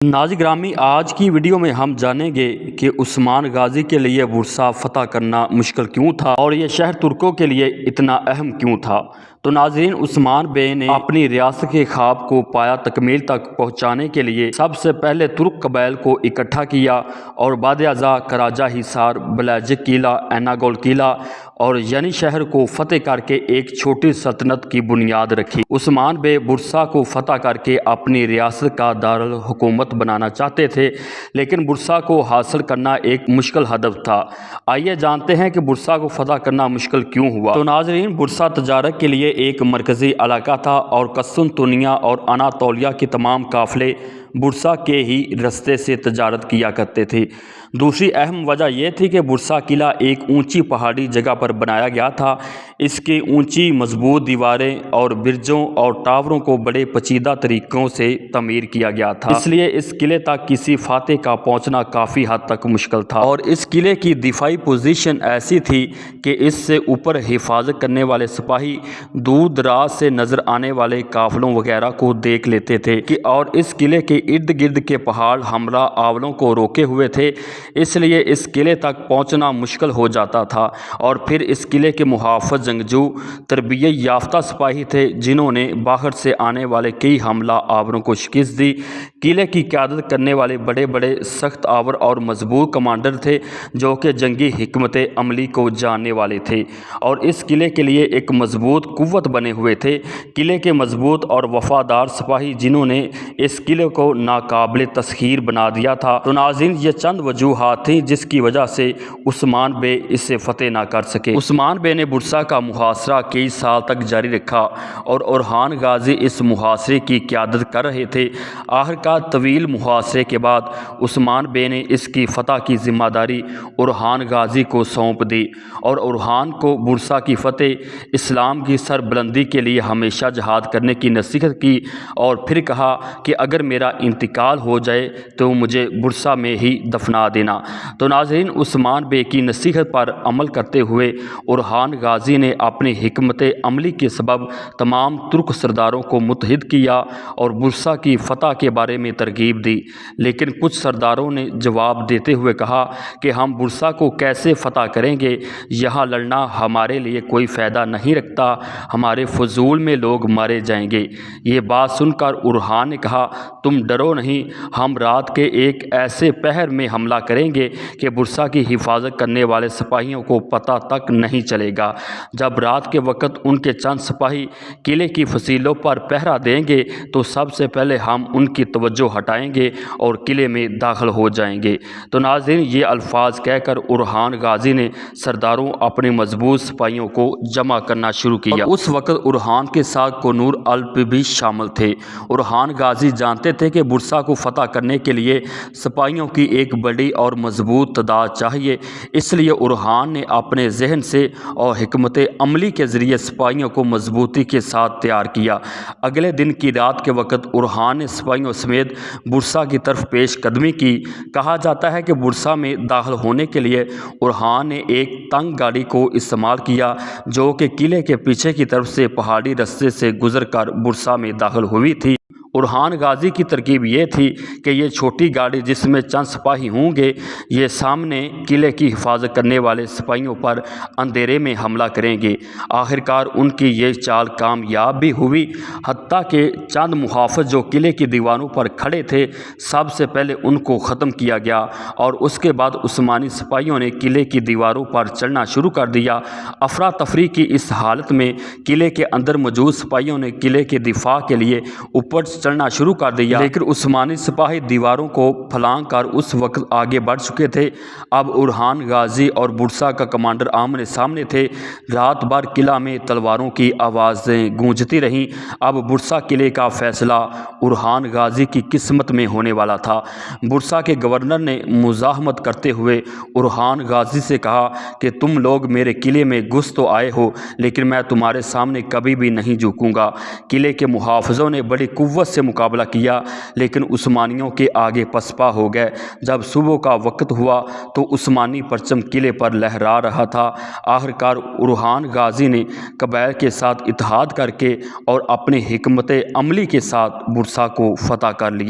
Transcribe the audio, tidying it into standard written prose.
ناظرین گرامی، آج کی ویڈیو میں ہم جانیں گے کہ عثمان غازی کے لیے برسا فتح کرنا مشکل کیوں تھا اور یہ شہر ترکوں کے لیے اتنا اہم کیوں تھا۔ تو ناظرین، عثمان بے نے اپنی ریاست کے خواب کو پایا تکمیل تک پہنچانے کے لیے سب سے پہلے ترک قبائل کو اکٹھا کیا اور بعد ازاں کراجہ حصار، بلیجک قلعہ، ایناگول قلعہ اور ینی شہر کو فتح کر کے ایک چھوٹی سلطنت کی بنیاد رکھی۔ عثمان بے برسا کو فتح کر کے اپنی ریاست کا دارالحکومت بنانا چاہتے تھے، لیکن برسا کو حاصل کرنا ایک مشکل ہدف تھا۔ آئیے جانتے ہیں کہ برسا کو فتح کرنا مشکل کیوں ہوا۔ تو ناظرین، برسا تجارت کے لیے ایک مرکزی علاقہ تھا اور قسطنطنیہ اور اناطولیہ کے تمام قافلے برسا کے ہی رستے سے تجارت کیا کرتے تھے۔ دوسری اہم وجہ یہ تھی کہ برسا قلعہ ایک اونچی پہاڑی جگہ پر بنایا گیا تھا۔ اس کی اونچی مضبوط دیواریں اور برجوں اور ٹاوروں کو بڑے پیچیدہ طریقوں سے تعمیر کیا گیا تھا، اس لیے اس قلعے تک کسی فاتح کا پہنچنا کافی حد تک مشکل تھا۔ اور اس قلعے کی دفاعی پوزیشن ایسی تھی کہ اس سے اوپر حفاظت کرنے والے سپاہی دور دراز سے نظر آنے والے قافلوں وغیرہ کو دیکھ لیتے تھے اور اس قلعے کے ارد گرد کے پہاڑ حملہ آوروں کو روکے ہوئے تھے، اس لیے اس قلعے تک پہنچنا مشکل ہو جاتا تھا۔ اور پھر اس قلعے کے محافظ جنگجو تربیت یافتہ سپاہی تھے جنہوں نے باہر سے آنے والے کئی حملہ آوروں کو شکست دی۔ قلعے کی قیادت کرنے والے بڑے بڑے سخت آور اور مضبوط کمانڈر تھے جو کہ جنگی حکمت عملی کو جاننے والے تھے اور اس قلعے کے لیے ایک مضبوط قوت بنے ہوئے تھے۔ قلعے کے مضبوط اور وفادار سپاہی جنہوں نے اس قلعے کو ناقابل تسخیر بنا دیا تھا۔ تو ناظرین، یہ چند وجوہات تھیں جس کی وجہ سے عثمان بے اسے فتح نہ کر سکے۔ عثمان بے نے برسا کا محاصرہ کئی سال تک جاری رکھا اور اورحان غازی اس محاصرے کی قیادت کر رہے تھے۔ آخرکار طویل محاصرے کے بعد عثمان بے نے اس کی فتح کی ذمہ داری اورحان غازی کو سونپ دی اور اورحان کو برسا کی فتح، اسلام کی سربلندی کے لیے ہمیشہ جہاد کرنے کی نصیحت کی اور پھر کہا کہ اگر میرا انتقال ہو جائے تو مجھے برسا میں ہی دفنا دینا۔ تو ناظرین، عثمان بے کی نصیحت پر عمل کرتے ہوئے اورحان غازی نے اپنی حکمت عملی کے سبب تمام ترک سرداروں کو متحد کیا اور برسا کی فتح کے بارے میں ترغیب دی، لیکن کچھ سرداروں نے جواب دیتے ہوئے کہا کہ ہم برسا کو کیسے فتح کریں گے، یہاں لڑنا ہمارے لیے کوئی فائدہ نہیں رکھتا، ہمارے فضول میں لوگ مارے جائیں گے۔ یہ بات سن کر اورحان نے کہا، تم ڈرو نہیں، ہم رات کے ایک ایسے پہر میں حملہ کریں گے کہ برسا کی حفاظت کرنے والے سپاہیوں کو پتہ تک نہیں چلے گا۔ جب رات کے وقت ان کے چند سپاہی قلعے کی فصیلوں پر پہرا دیں گے تو سب سے پہلے ہم ان کی توجہ ہٹائیں گے اور قلعے میں داخل ہو جائیں گے۔ تو ناظرین، یہ الفاظ کہہ کر اورحان غازی نے سرداروں اپنے مضبوط سپاہیوں کو جمع کرنا شروع کیا اور اس وقت اورحان کے ساتھ کنور الپ بھی شامل تھے۔ اورحان غازی جانتے تھے کہ برسا کو فتح کرنے کے لیے سپاہیوں کی ایک بڑی اور مضبوط تعداد چاہیے، اس لیے اورحان نے اپنے ذہن سے اور حکمت عملی کے ذریعے سپاہیوں کو مضبوطی کے ساتھ تیار کیا۔ اگلے دن کی رات کے وقت اورحان نے سپاہیوں سمیت برسا کی طرف پیش قدمی کی۔ کہا جاتا ہے کہ برسا میں داخل ہونے کے لیے اورحان نے ایک تنگ گاڑی کو استعمال کیا جو کہ قلعے کے پیچھے کی طرف سے پہاڑی رستے سے گزر کر برسا میں داخل ہوئی تھی۔ اورحان غازی کی ترکیب یہ تھی کہ یہ چھوٹی گاڑی جس میں چند سپاہی ہوں گے، یہ سامنے قلعے کی حفاظت کرنے والے سپاہیوں پر اندھیرے میں حملہ کریں گے۔ آخرکار ان کی یہ چال کامیاب بھی ہوئی، حتیٰ کہ چند محافظ جو قلعے کی دیواروں پر کھڑے تھے، سب سے پہلے ان کو ختم کیا گیا اور اس کے بعد عثمانی سپاہیوں نے قلعے کی دیواروں پر چڑھنا شروع کر دیا۔ افراتفری کی اس حالت میں قلعے کے اندر موجود سپاہیوں نے قلعے کے دفاع کے لیے اوپر چڑھنا شروع کر دیا، لیکن عثمانی سپاہی دیواروں کو پھلانگ کر اس وقت آگے بڑھ چکے تھے۔ اب اورحان غازی اور برسا کا کمانڈر آمنے سامنے تھے۔ رات بھر قلعہ میں تلواروں کی آوازیں گونجتی رہیں۔ اب برسا قلعے کا فیصلہ اورحان غازی کی قسمت میں ہونے والا تھا۔ برسا کے گورنر نے مزاحمت کرتے ہوئے اورحان غازی سے کہا کہ تم لوگ میرے قلعے میں گھس تو آئے ہو، لیکن میں تمہارے سامنے کبھی بھی نہیں جھکوں گا۔ قلعے کے محافظوں نے بڑی قوت سے مقابلہ کیا لیکن عثمانیوں کے آگے پسپا ہو گئے۔ جب صبح کا وقت ہوا تو عثمانی پرچم قلعے پر لہرا رہا تھا۔ آخرکار اورحان غازی نے قبائل کے ساتھ اتحاد کر کے اور اپنی حکمت عملی کے ساتھ برسا کو فتح کر لیا۔